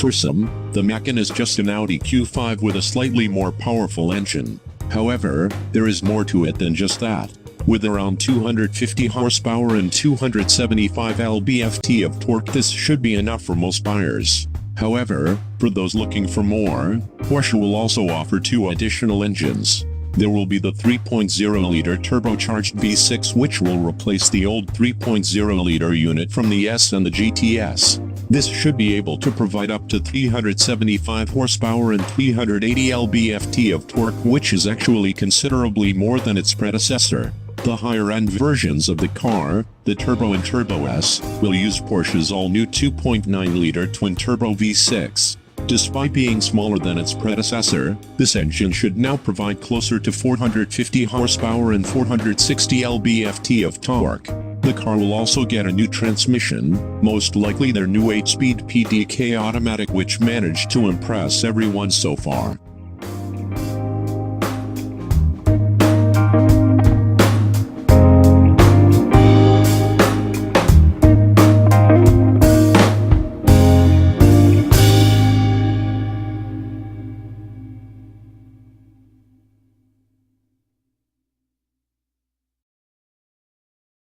For some, the Macan is just an Audi Q5 with a slightly more powerful engine. However, there is more to it than just that. With around 250 horsepower and 275 lb-ft of torque, this should be enough for most buyers. However, for those looking for more, Porsche will also offer two additional engines. There will be the 3.0-liter turbocharged V6, which will replace the old 3.0-liter unit from the S and the GTS. This should be able to provide up to 375 horsepower and 380 lb-ft of torque, which is actually considerably more than its predecessor. The higher-end versions of the car, the Turbo and Turbo S, will use Porsche's all-new 2.9-liter twin-turbo V6. Despite being smaller than its predecessor, this engine should now provide closer to 450 horsepower and 460 lb-ft of torque. The car will also get a new transmission, most likely their new 8-speed PDK automatic, which managed to impress everyone so far.